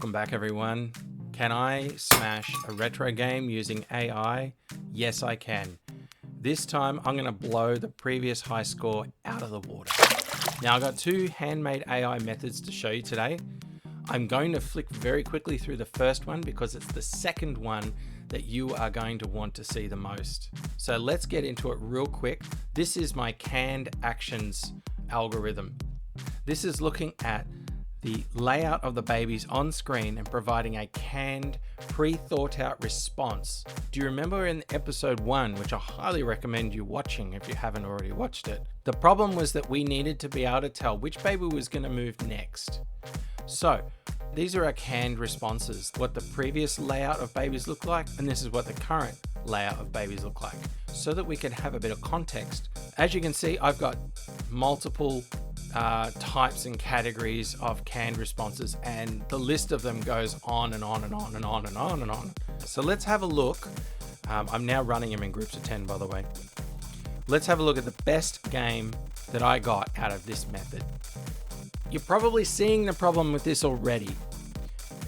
Welcome back, everyone. Can I smash a retro game using AI? Yes, I can. This time, I'm going to blow the previous Highscore out of the water. Now, I've got two handmade AI methods to show you today. I'm going to flick very quickly through the first one because it's the second one that you are going to want to see the most. So let's get into it real quick. This is my canned actions algorithm. This is looking at the layout of the babies on screen and providing a canned, pre-thought out response. Do you remember in episode 1, which I highly recommend you watching if you haven't already watched it? The problem was that we needed to be able to tell which baby was going to move next. So these are our canned responses, what the previous layout of babies look like, and this is what the current layout of babies look like, so that we can have a bit of context. As you can see, I've got multiple types and categories of canned responses, and the list of them goes on and on and on and on and on and on. So let's have a look. I'm now running them in groups of 10, by the way. Let's have a look at the best game that I got out of this method. You're probably seeing the problem with this already.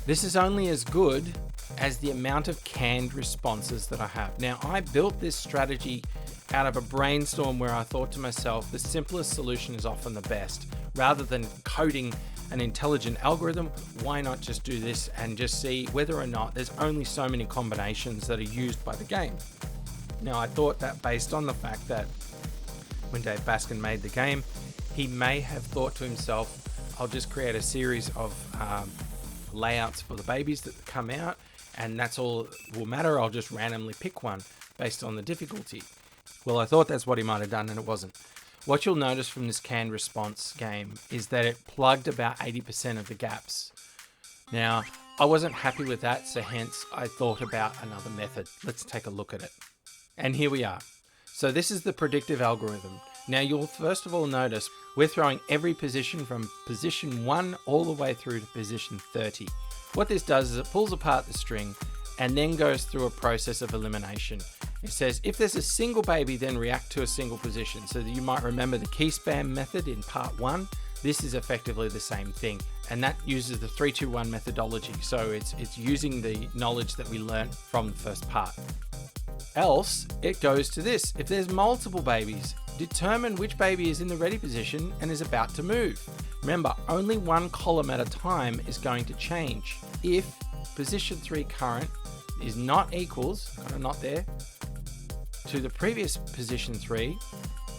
This is only as good as the amount of canned responses that I have. Now, I built this strategy out of a brainstorm where I thought to myself, the simplest solution is often the best. Rather than coding an intelligent algorithm, why not just do this and just see whether or not there's only so many combinations that are used by the game. Now, I thought that based on the fact that when Dave Baskin made the game, he may have thought to himself, I'll just create a series of layouts for the babies that come out, and that's all that will matter. I'll just randomly pick one based on the difficulty. Well, I thought that's what he might have done, and it wasn't. What you'll notice from this canned response game is that it plugged about 80% of the gaps. Now, I wasn't happy with that, so hence I thought about another method. Let's take a look at it. And here we are. So this is the predictive algorithm. Now, you'll first of all notice we're throwing every position from position 1 all the way through to position 30. What this does is it pulls apart the string and then goes through a process of elimination. It says if there's a single baby, then react to a single position. So that you might remember the key spam method in part 1. This is effectively the same thing, and that uses the 3-2-1 methodology. So it's using the knowledge that we learned from the first part. Else, it goes to this. If there's multiple babies, determine which baby is in the ready position and is about to move. Remember, only one column at a time is going to change. If position 3 current is not equals, got a not there, to the previous position 3,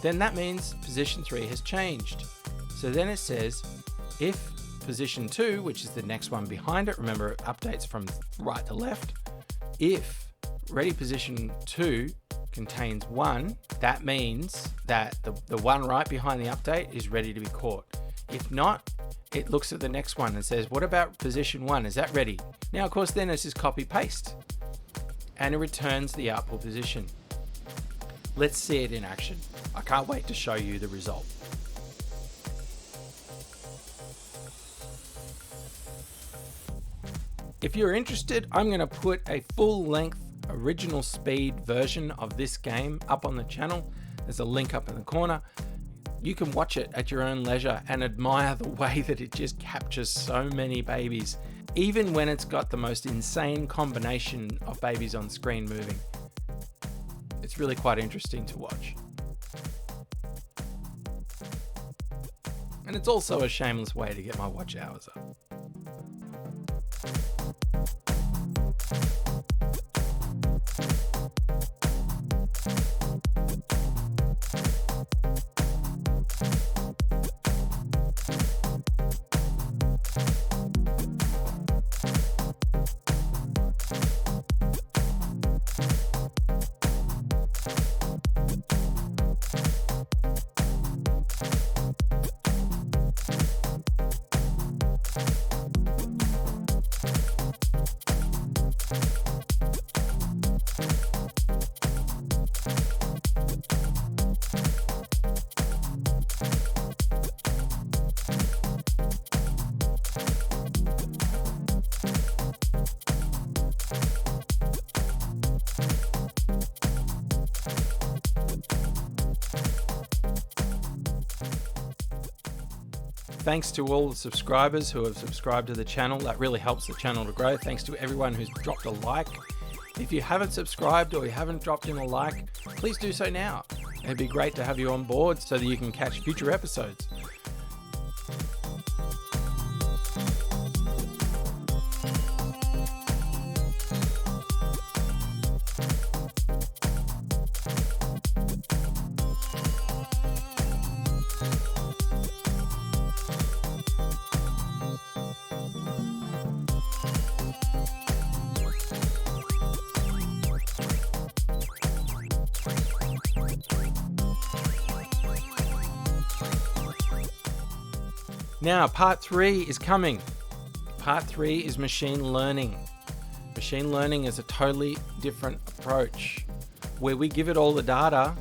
then that means position 3 has changed. So then it says, if position 2, which is the next one behind it, remember it updates from right to left, if ready position 2 contains 1, that means that the one right behind the update is ready to be caught. If not, it looks at the next one and says, what about position 1? Is that ready? Now, of course, then it's just copy paste and it returns the output position. Let's see it in action. I can't wait to show you the result. If you're interested, I'm going to put a full-length original speed version of this game up on the channel. There's a link up in the corner. You can watch it at your own leisure and admire the way that it just captures so many babies, even when it's got the most insane combination of babies on screen moving. It's really quite interesting to watch. And it's also a shameless way to get my watch hours up. Thanks to all the subscribers who have subscribed to the channel. That really helps the channel to grow. Thanks to everyone who's dropped a like. If you haven't subscribed or you haven't dropped in a like, please do so now. It'd be great to have you on board so that you can catch future episodes. Now, part 3 is coming. Part 3 is machine learning. Machine learning is a totally different approach where we give it all the data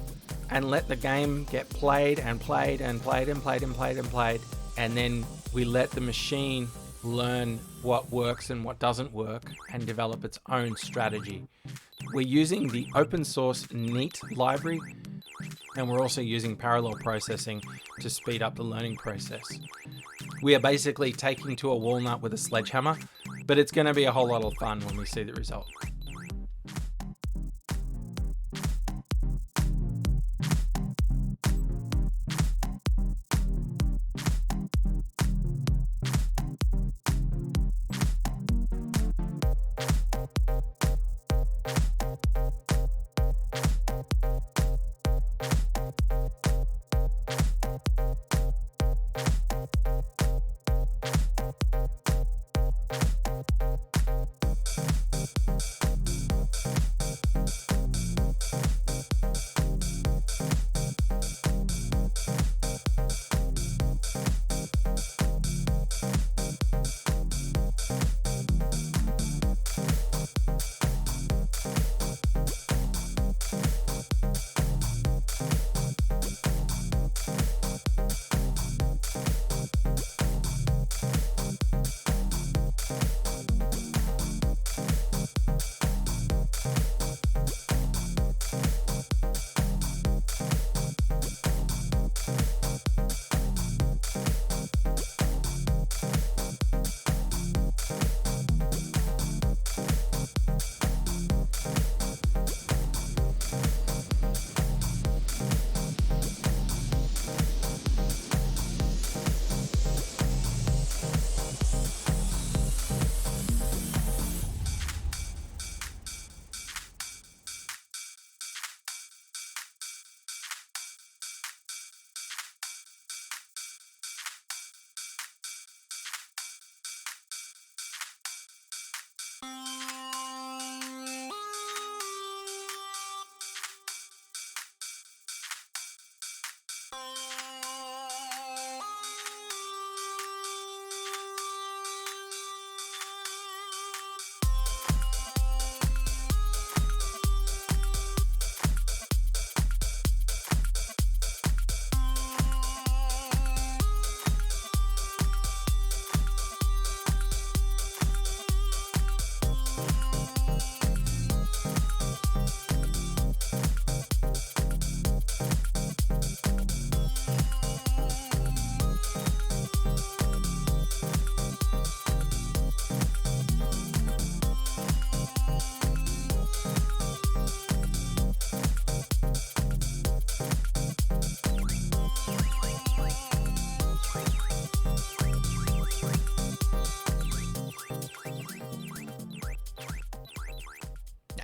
and let the game get played and played and played and played and played and played, and then we let the machine learn what works and what doesn't work and develop its own strategy. We're using the open source Neat library, and we're also using parallel processing to speed up the learning process. We are basically taking to a walnut with a sledgehammer, but it's going to be a whole lot of fun when we see the result.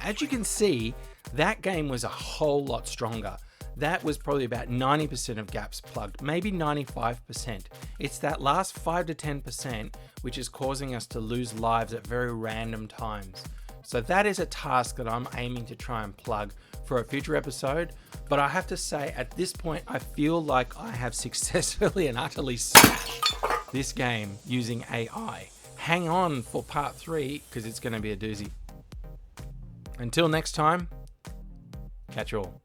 As you can see, that game was a whole lot stronger. That was probably about 90% of gaps plugged, maybe 95%. It's that last 5 to 10% which is causing us to lose lives at very random times. So that is a task that I'm aiming to try and plug for a future episode. But I have to say, at this point, I feel like I have successfully and utterly smashed this game using AI. Hang on for part 3 because it's going to be a doozy. Until next time, catch you all.